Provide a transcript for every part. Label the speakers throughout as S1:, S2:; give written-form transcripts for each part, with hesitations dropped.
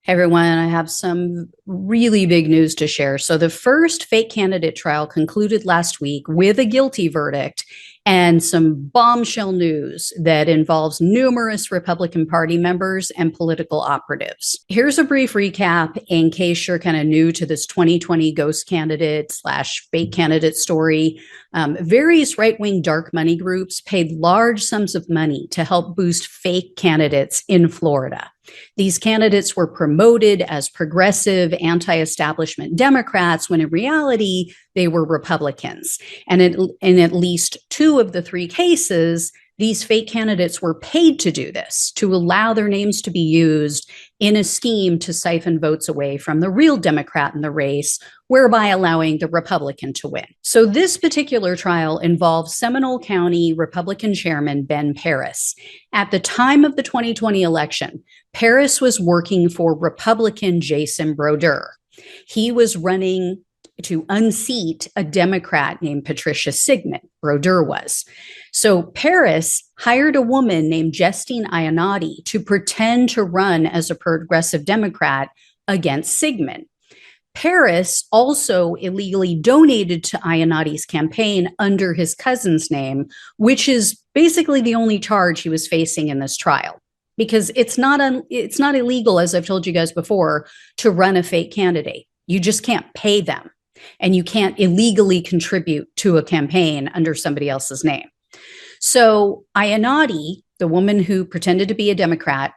S1: Hey everyone, I have some really big news to share. So, the first fake candidate trial concluded last week with a guilty verdict and some bombshell news that involves numerous Republican Party members and political operatives. Here's a brief recap in case you're kind of new to this 2020 ghost candidate slash fake candidate story. Various right-wing dark money groups paid large sums of money to help boost fake candidates in Florida. These candidates were promoted as progressive, anti-establishment Democrats when in reality, they were Republicans. And in at least two of the three cases, these fake candidates were paid to do this, to allow their names to be used in a scheme to siphon votes away from the real Democrat in the race, whereby allowing the Republican to win. So this particular trial involves Seminole County Republican Chairman Ben Paris. At the time of the 2020 election, Paris was working for Republican Jason Brodeur. He was running to unseat a Democrat named Patricia Sigmund. Brodeur was. So Paris hired a woman named Justine Iannotti to pretend to run as a progressive Democrat against Sigmund. Paris also illegally donated to Iannotti's campaign under his cousin's name, which is basically the only charge he was facing in this trial. Because it's not illegal, as I've told you guys before, to run a fake candidate. You just can't pay them. And you can't illegally contribute to a campaign under somebody else's name. So Iannotti, the woman who pretended to be a Democrat,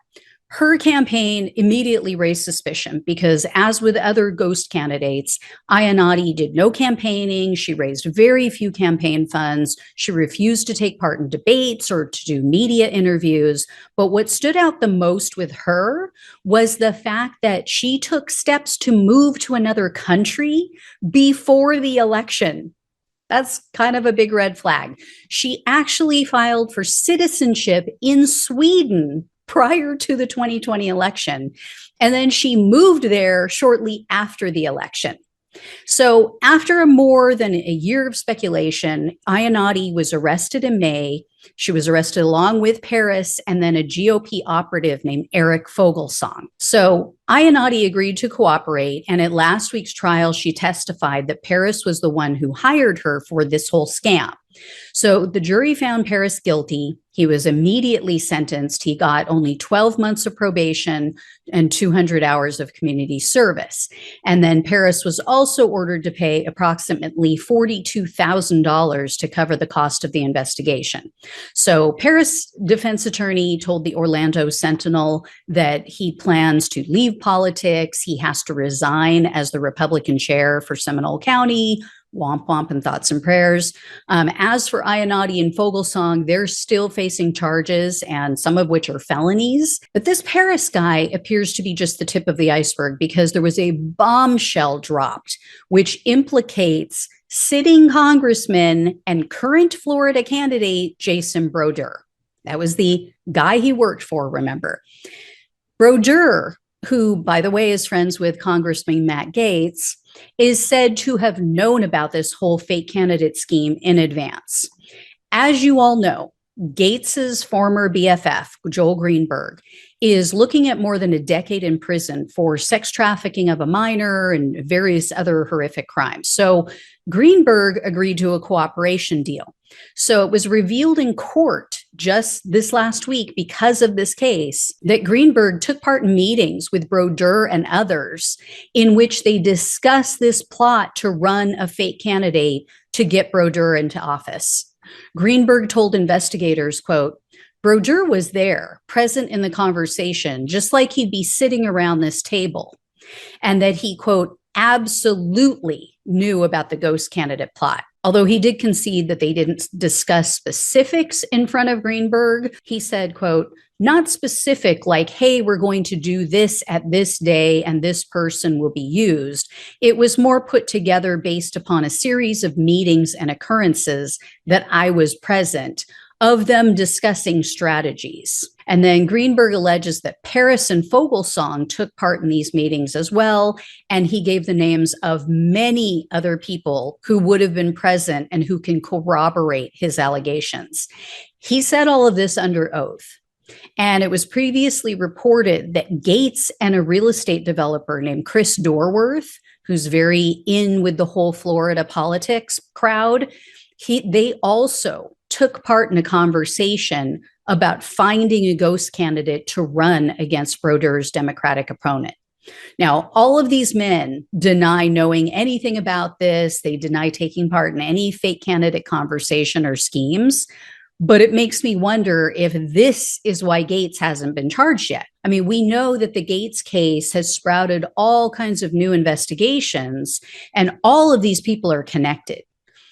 S1: her campaign immediately raised suspicion because, as with other ghost candidates, Iannotti did no campaigning. She raised very few campaign funds. She refused to take part in debates or to do media interviews. But what stood out the most with her was the fact that she took steps to move to another country before the election. That's kind of a big red flag. She actually filed for citizenship in Sweden prior to the 2020 election. And then she moved there shortly after the election. So after more than a year of speculation, Iannotti was arrested in May. She was arrested along with Paris and then a GOP operative named Eric Fogelsong. So Iannotti agreed to cooperate. And at last week's trial, she testified that Paris was the one who hired her for this whole scam. So the jury found Paris guilty. He was immediately sentenced. He got only 12 months of probation and 200 hours of community service. And then Paris was also ordered to pay approximately $42,000 to cover the cost of the investigation. So Paris' defense attorney told the Orlando Sentinel that he plans to leave politics. He has to resign as the Republican chair for Seminole County. Womp womp and thoughts and prayers. As for Iannotti and Fogelsong, they're still facing charges, and some of which are felonies. But this Paris guy appears to be just the tip of the iceberg because there was a bombshell dropped, which implicates sitting congressman and current Florida candidate Jason Brodeur. That was the guy he worked for, remember. Brodeur, who, by the way, is friends with Congressman Matt Gaetz, is said to have known about this whole fake candidate scheme in advance. As you all know, Gaetz's former BFF, Joel Greenberg, is looking at more than a decade in prison for sex trafficking of a minor and various other horrific crimes. So Greenberg agreed to a cooperation deal. So it was revealed in court just this last week because of this case that Greenberg took part in meetings with Brodeur and others in which they discussed this plot to run a fake candidate to get Brodeur into office. Greenberg told investigators, quote, Brodeur was there, present in the conversation, just like he'd be sitting around this table, and that he, quote, absolutely knew about the ghost candidate plot. Although he did concede that they didn't discuss specifics in front of Greenberg, he said, quote, not specific like, hey, we're going to do this at this day and this person will be used. It was more put together based upon a series of meetings and occurrences that I was present, of them discussing strategies. And then Greenberg alleges that Paris and Fogelsong took part in these meetings as well. And he gave the names of many other people who would have been present and who can corroborate his allegations. He said all of this under oath. And it was previously reported that Gates and a real estate developer named Chris Dorworth, who's very in with the whole Florida politics crowd, they also took part in a conversation about finding a ghost candidate to run against Brodeur's Democratic opponent. Now, all of these men deny knowing anything about this. They deny taking part in any fake candidate conversation or schemes. But it makes me wonder if this is why Gates hasn't been charged yet. I mean, we know that the Gates case has sprouted all kinds of new investigations, and all of these people are connected.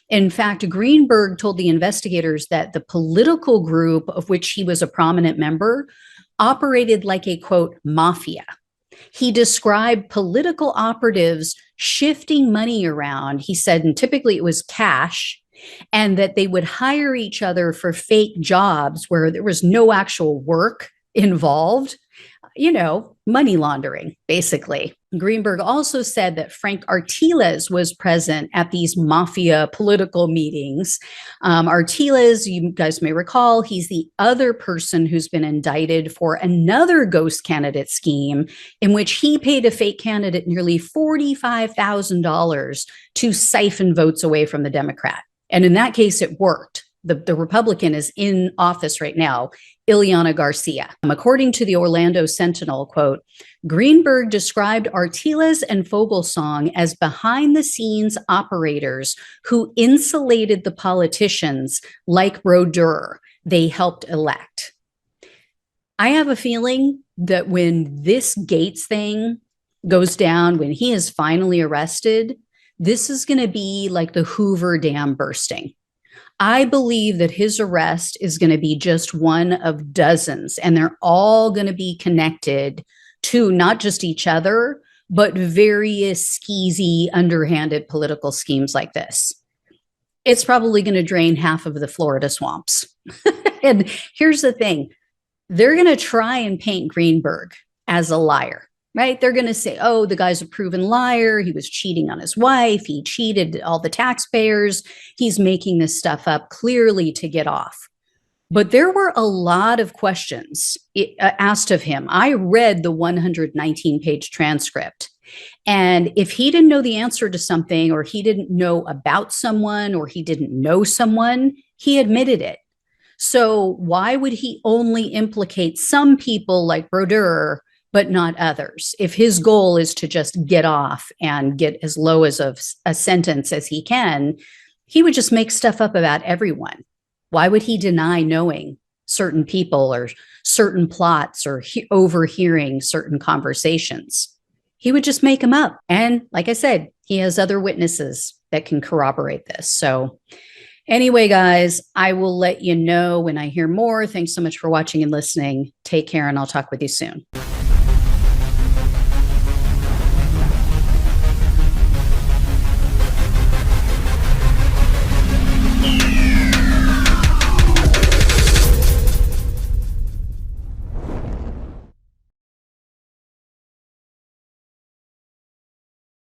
S1: In fact, Greenberg told the investigators that the political group of which he was a prominent member operated like a, quote, mafia. He described political operatives shifting money around, he said, and typically it was cash, and that they would hire each other for fake jobs where there was no actual work involved. Money laundering, basically. Greenberg also said that Frank Artiles was present at these mafia political meetings. Artiles, you guys may recall, he's the other person who's been indicted for another ghost candidate scheme in which he paid a fake candidate nearly $45,000 to siphon votes away from the Democrat. And in that case, it worked. The Republican is in office right now, Ileana Garcia. According to the Orlando Sentinel, quote, Greenberg described Artiles and Fogelsong as behind-the-scenes operators who insulated the politicians like Brodeur they helped elect. I have a feeling that when this Gates thing goes down, when he is finally arrested, this is going to be like the Hoover Dam bursting. I believe that his arrest is going to be just one of dozens, and they're all going to be connected to not just each other, but various skeezy, underhanded political schemes like this. It's probably going to drain half of the Florida swamps. And here's the thing. They're going to try and paint Greenberg as a liar. Right? They're going to say, oh, the guy's a proven liar. He was cheating on his wife. He cheated all the taxpayers. He's making this stuff up clearly to get off. But there were a lot of questions asked of him. I read the 119-page transcript. And if he didn't know the answer to something, or he didn't know about someone, or he didn't know someone, he admitted it. So why would he only implicate some people like Brodeur but not others? If his goal is to just get off and get as low as a sentence as he can, he would just make stuff up about everyone. Why would he deny knowing certain people or certain plots or overhearing certain conversations? He would just make them up. And like I said, he has other witnesses that can corroborate this. So anyway, guys, I will let you know when I hear more. Thanks so much for watching and listening. Take care, and I'll talk with you soon.